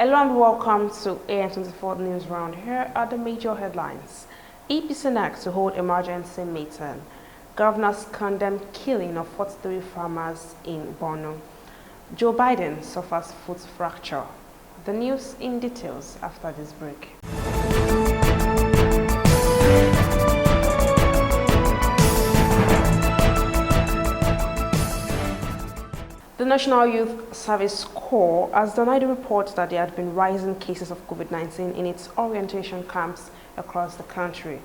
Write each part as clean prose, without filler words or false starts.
Hello and welcome to AN24 News Round. Here are the major headlines. APC Nysc to hold emergency meeting. Governors condemn killing of 43 farmers in Borno. Joe Biden suffers foot fracture. The news in details after this break. The National Youth Service Corps has denied the report that there had been rising cases of COVID-19 in its orientation camps across the country.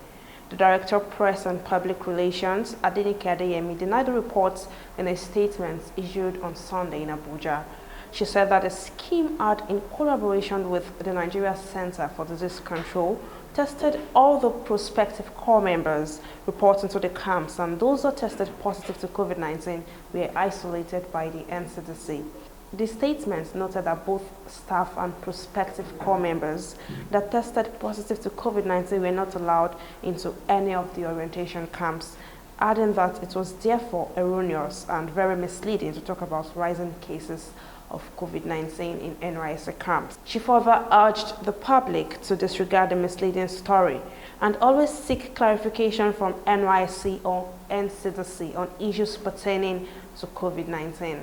The Director of Press and Public Relations, Adenike Adeyemi, denied the reports in a statement issued on Sunday in Abuja. She said that the scheme had, in collaboration with the Nigeria Center for Disease Control, tested all the prospective corps members reporting to the camps, and those that tested positive to COVID-19 were isolated by the NCDC. The statement noted that both staff and prospective corps members that tested positive to COVID-19 were not allowed into any of the orientation camps, adding that it was therefore erroneous and very misleading to talk about rising cases of COVID-19 in Nysc camps. She further urged the public to disregard the misleading story and always seek clarification from Nysc or NCDC on issues pertaining to COVID-19.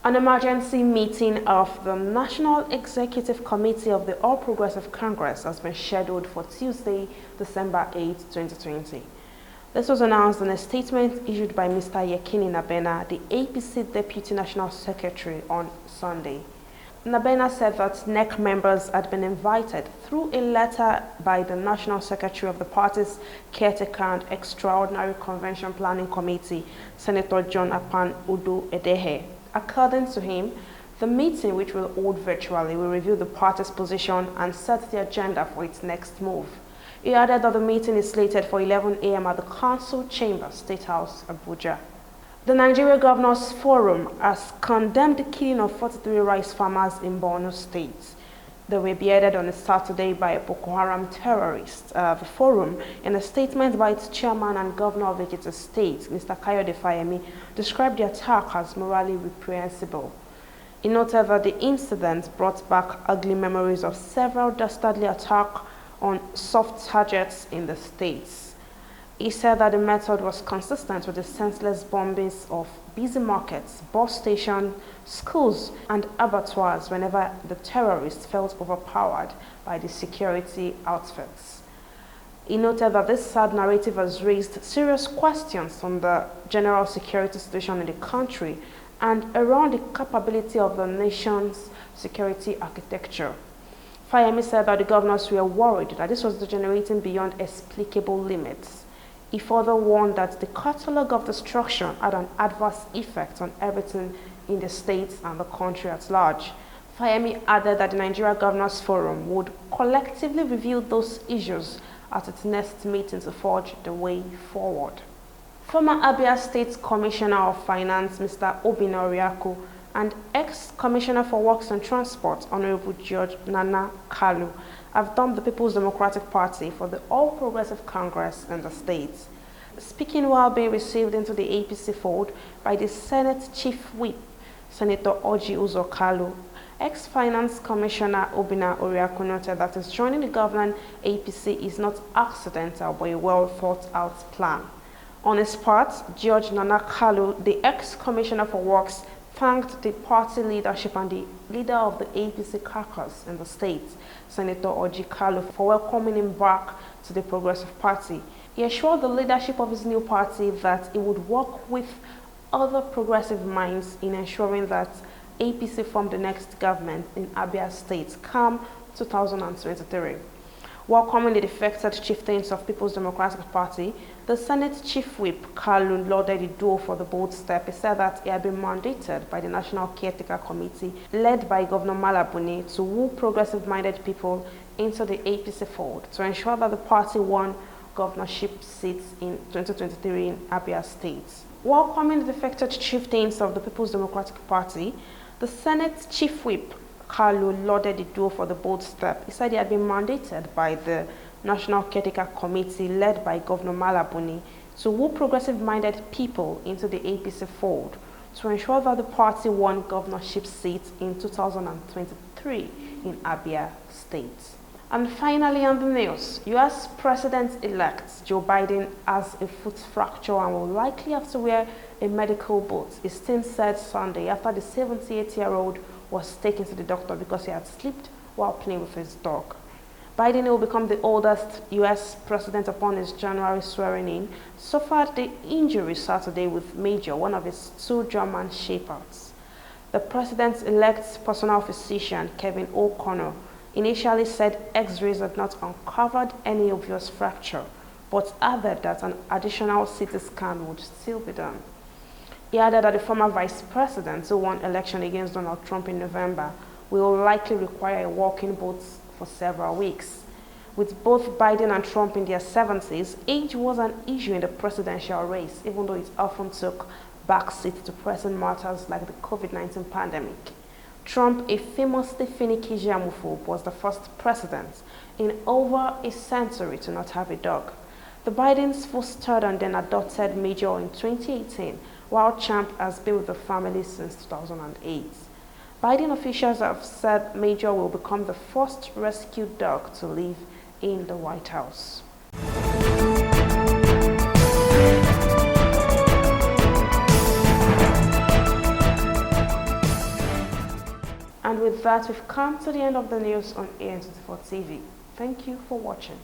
An emergency meeting of the National Executive Committee of the All Progressive Congress has been scheduled for Tuesday, December 8, 2020. This was announced in a statement issued by Mr. Yekini Nabena, the APC Deputy National Secretary, on Sunday. Nabena said that NEC members had been invited through a letter by the National Secretary of the party's Caretaker and Extraordinary Convention Planning Committee, Senator John Apan Udo Edehe. According to him, the meeting, which will hold virtually, will review the party's position and set the agenda for its next move. He added that the meeting is slated for 11 a.m. at the Council Chamber, State House, Abuja. The Nigeria Governors Forum has condemned the killing of 43 rice farmers in Borno State. They were beheaded on a Saturday by a Boko Haram terrorist. The forum, in a statement by its chairman and governor of Ekiti State, Mr. Kayode Fayemi, described the attack as morally reprehensible. He noted that the incident brought back ugly memories of several dastardly attacks on soft targets in the states. He said that the method was consistent with the senseless bombings of busy markets, bus stations, schools, and abattoirs whenever the terrorists felt overpowered by the security outfits. He noted that this sad narrative has raised serious questions on the general security situation in the country and around the capability of the nation's security architecture. Fayemi said that the governors were worried that this was degenerating beyond explicable limits. He further warned that the catalogue of destruction had an adverse effect on everything in the states and the country at large. Fayemi added that the Nigeria Governors Forum would collectively review those issues at its next meeting to forge the way forward. Former Abia State Commissioner of Finance, Mr. Obinna Oriakụ, and ex-Commissioner for Works and Transport, Honorable George Nana Kalu, have dumped the People's Democratic Party for the All Progressive Congress in the states. Speaking while being received into the APC fold by the Senate Chief Whip, Senator Orji Uzor Kalu, ex-Finance Commissioner Obinna Oriakụ noted that his joining the governing APC is not accidental but a well-thought-out plan. On his part, George Nana Kalu, the ex-Commissioner for Works, thanked the party leadership and the leader of the APC caucus in the state, Senator Orji Kalu, for welcoming him back to the Progressive Party. He assured the leadership of his new party that he would work with other progressive minds in ensuring that APC formed the next government in Abia State come 2023. Welcoming the defected chieftains of People's Democratic Party, the Senate Chief Whip, Kalu, lauded the duo for the bold step. He said that he had been mandated by the National Caretaker Committee, led by Governor Malabuni, to woo progressive-minded people into the APC fold to ensure that the party won governorship seats in 2023 in Abia State. Welcoming the defected chieftains of the People's Democratic Party, the Senate Chief Whip, Kalu, lauded the duo for the bold step. He said he had been mandated by the National Caretaker Committee, led by Governor Malabuni, to woo progressive-minded people into the APC fold to ensure that the party won governorship seats in 2023 in Abia State. And finally on the news, U.S. President-elect Joe Biden has a foot fracture and will likely have to wear a medical boot, his team said Sunday after the 78-year-old was taken to the doctor because he had slipped while playing with his dog. Biden will become the oldest U.S. president upon his January swearing-in, suffered the injury Saturday with Major, one of his two German shepherds. The president-elect's personal physician, Kevin O'Connor, initially said X-rays had not uncovered any obvious fracture, but added that an additional CT scan would still be done. He added that the former vice president, who won election against Donald Trump in November, will likely require a walking boot for several weeks. With both Biden and Trump in their 70s, age was an issue in the presidential race, even though it often took backseat to pressing matters like the COVID-19 pandemic. Trump, a famously finicky germaphobe, was the first president in over a century to not have a dog. The Bidens fostered and then adopted Major in 2018, while Trump has been with the family since 2008. Biden officials have said Major will become the first rescued dog to live in the White House. And with that, we've come to the end of the news on AN24 TV. Thank you for watching.